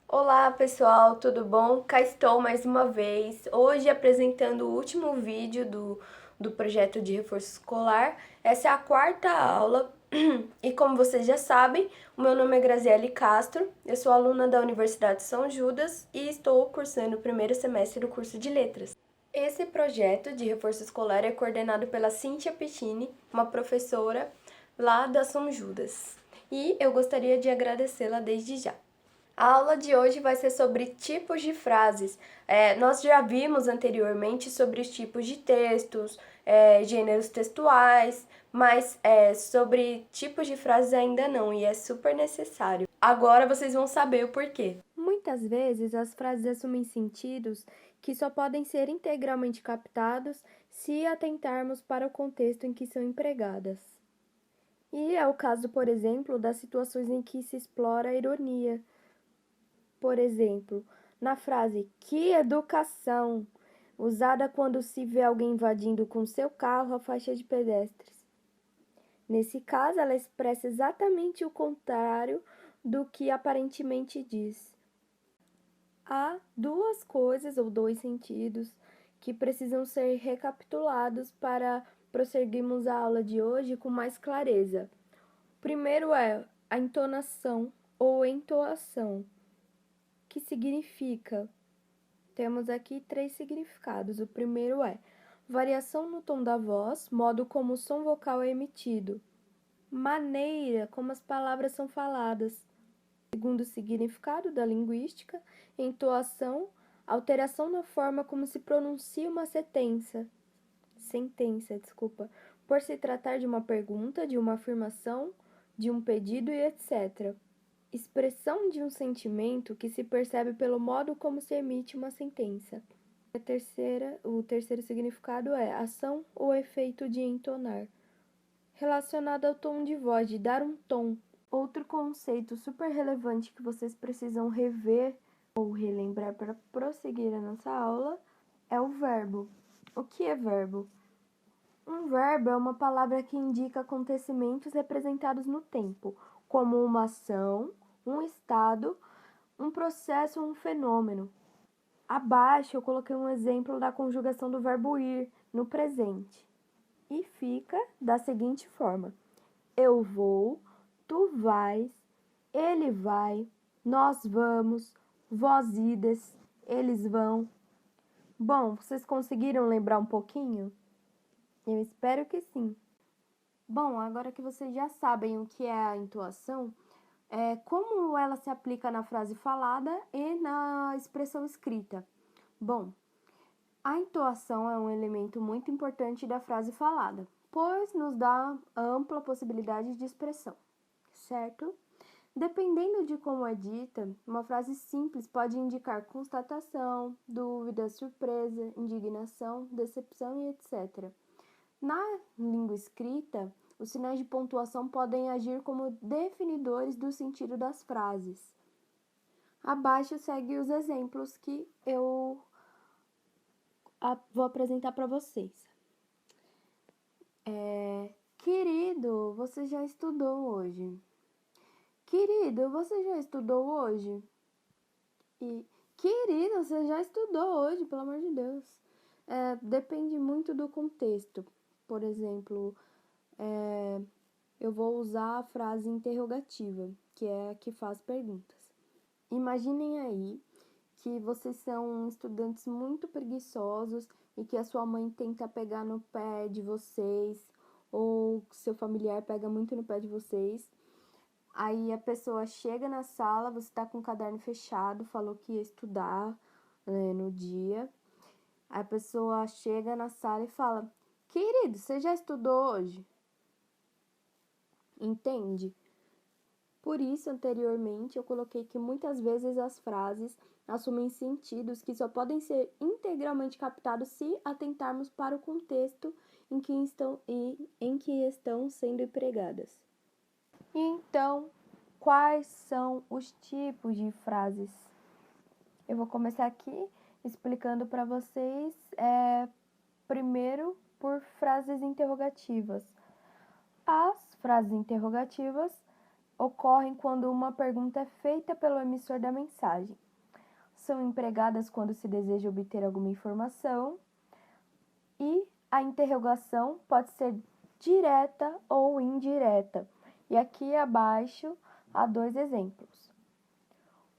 Olá pessoal, tudo bom? Cá estou mais uma vez, hoje apresentando o último vídeo do projeto de reforço escolar. Essa é a quarta aula e como vocês já sabem, o meu nome é Graziele Castro, eu sou aluna da Universidade de São Judas e estou cursando o primeiro semestre do curso de Letras. Esse projeto de reforço escolar é coordenado pela Cíntia Pittini, uma professora lá da São Judas, e eu gostaria de agradecê-la desde já. A aula de hoje vai ser sobre tipos de frases. Nós já vimos anteriormente sobre os tipos de textos, gêneros textuais, mas sobre tipos de frases ainda não, e é super necessário. Agora vocês vão saber o porquê. Muitas vezes as frases assumem sentidos que só podem ser integralmente captados se atentarmos para o contexto em que são empregadas. E é o caso, por exemplo, das situações em que se explora a ironia. Por exemplo, na frase "que educação", usada quando se vê alguém invadindo com seu carro a faixa de pedestres. Nesse caso, ela expressa exatamente o contrário do que aparentemente diz. Há duas coisas ou dois sentidos que precisam ser recapitulados para prosseguirmos a aula de hoje com mais clareza. O primeiro é a entonação ou entoação, que significa. Temos aqui três significados. O primeiro é variação no tom da voz, modo como o som vocal é emitido, maneira como as palavras são faladas. Segundo significado da linguística, entoação, alteração na forma como se pronuncia uma sentença, por se tratar de uma pergunta, de uma afirmação, de um pedido e etc. Expressão de um sentimento que se percebe pelo modo como se emite uma sentença. O terceiro significado é ação ou efeito de entonar, relacionado ao tom de voz, de dar um tom. Outro conceito super relevante que vocês precisam rever ou relembrar para prosseguir a nossa aula é o verbo. O que é verbo? Um verbo é uma palavra que indica acontecimentos representados no tempo, como uma ação, um estado, um processo ou um fenômeno. Abaixo eu coloquei um exemplo da conjugação do verbo ir no presente. E fica da seguinte forma: eu vou, tu vais, ele vai, nós vamos, vós ides, eles vão. Bom, vocês conseguiram lembrar um pouquinho? Eu espero que sim. Bom, agora que vocês já sabem o que é a entoação, como ela se aplica na frase falada e na expressão escrita? Bom, a entoação é um elemento muito importante da frase falada, pois nos dá ampla possibilidade de expressão, certo? Dependendo de como é dita, uma frase simples pode indicar constatação, dúvida, surpresa, indignação, decepção e etc. Na língua escrita, os sinais de pontuação podem agir como definidores do sentido das frases. Abaixo segue os exemplos que eu vou apresentar para vocês. Querido, você já estudou hoje? Querido, você já estudou hoje? E, querido, você já estudou hoje, pelo amor de Deus. Depende muito do contexto. Por exemplo, eu vou usar a frase interrogativa, que é a que faz perguntas. Imaginem aí que vocês são estudantes muito preguiçosos e que a sua mãe tenta pegar no pé de vocês, ou seu familiar pega muito no pé de vocês. Aí a pessoa chega na sala, você tá com o caderno fechado, falou que ia estudar, no dia. Aí a pessoa chega na sala e fala: querido, você já estudou hoje? Entende? Por isso, anteriormente, eu coloquei que muitas vezes as frases assumem sentidos que só podem ser integralmente captados se atentarmos para o contexto em que estão sendo empregadas. Então, quais são os tipos de frases? Eu vou começar aqui explicando para vocês, primeiro, por frases interrogativas. As frases interrogativas ocorrem quando uma pergunta é feita pelo emissor da mensagem. São empregadas quando se deseja obter alguma informação. E a interrogação pode ser direta ou indireta. E aqui abaixo há 2 exemplos.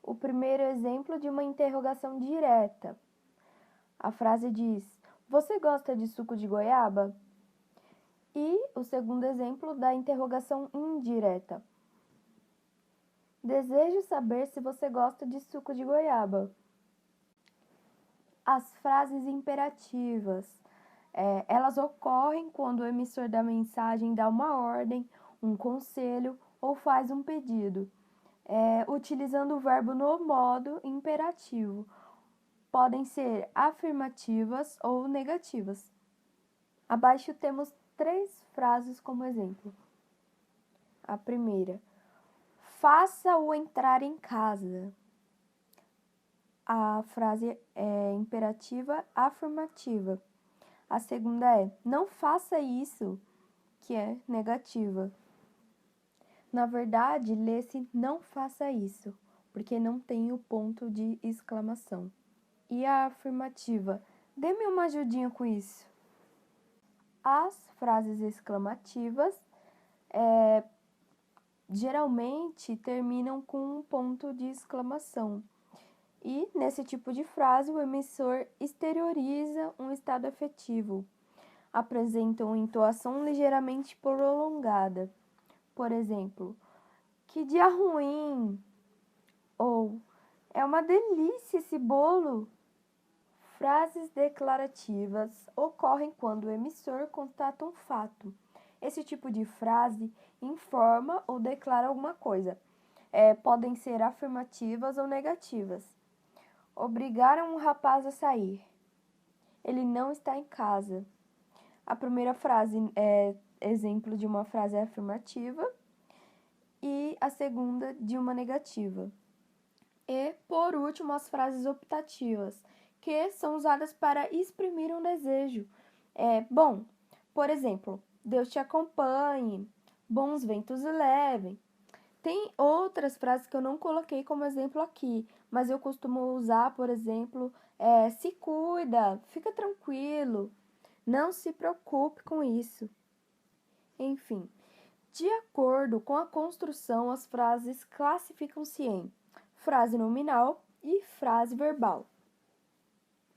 O primeiro exemplo de uma interrogação direta. A frase diz: "Você gosta de suco de goiaba?" E o segundo exemplo da interrogação indireta. "Desejo saber se você gosta de suco de goiaba." As frases imperativas. Elas ocorrem quando o emissor da mensagem dá uma ordem, um conselho ou faz um pedido, utilizando o verbo no modo imperativo. Podem ser afirmativas ou negativas. Abaixo temos 3 frases como exemplo. A primeira: faça-o entrar em casa. A frase é imperativa afirmativa. A segunda é: não faça isso, que é negativa. Na verdade, lê-se não faça isso, porque não tem o ponto de exclamação. E a afirmativa: dê-me uma ajudinha com isso. As frases exclamativas geralmente terminam com um ponto de exclamação. E, nesse tipo de frase, o emissor exterioriza um estado afetivo. Apresenta uma entoação ligeiramente prolongada. Por exemplo, que dia ruim! Ou, é uma delícia esse bolo! Frases declarativas ocorrem quando o emissor constata um fato. Esse tipo de frase informa ou declara alguma coisa. Podem ser afirmativas ou negativas. Obrigaram um rapaz a sair. Ele não está em casa. A primeira frase é exemplo de uma frase afirmativa e a segunda de uma negativa. E, por último, as frases optativas, que são usadas para exprimir um desejo. Bom, por exemplo, Deus te acompanhe, bons ventos o levem. Tem outras frases que eu não coloquei como exemplo aqui, mas eu costumo usar, por exemplo, se cuida, fica tranquilo, não se preocupe com isso. Enfim, de acordo com a construção, as frases classificam-se em frase nominal e frase verbal.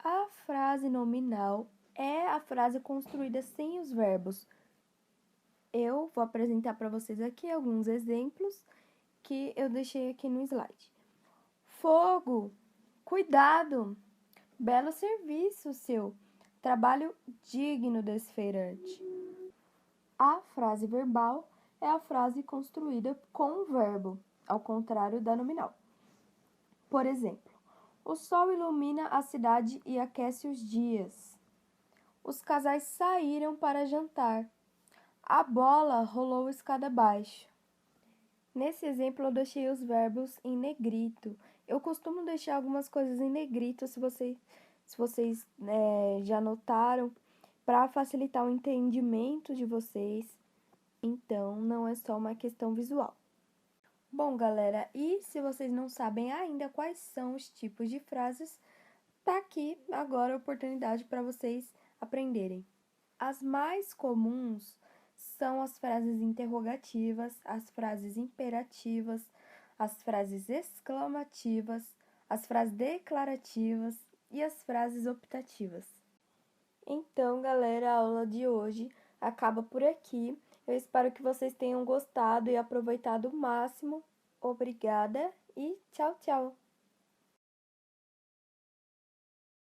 A frase nominal é a frase construída sem os verbos. Eu vou apresentar para vocês aqui alguns exemplos que eu deixei aqui no slide. Fogo, cuidado, belo serviço seu, trabalho digno desse feirante. A frase verbal é a frase construída com o verbo, ao contrário da nominal. Por exemplo, o sol ilumina a cidade e aquece os dias. Os casais saíram para jantar. A bola rolou escada abaixo. Nesse exemplo, eu deixei os verbos em negrito. Eu costumo deixar algumas coisas em negrito, se vocês já notaram, para facilitar o entendimento de vocês. Então, não é só uma questão visual. Bom, galera, e se vocês não sabem ainda quais são os tipos de frases, tá aqui agora a oportunidade para vocês aprenderem. As mais comuns são as frases interrogativas, as frases imperativas, as frases exclamativas, as frases declarativas e as frases optativas. Então, galera, a aula de hoje acaba por aqui. Eu espero que vocês tenham gostado e aproveitado o máximo. Obrigada e tchau, tchau!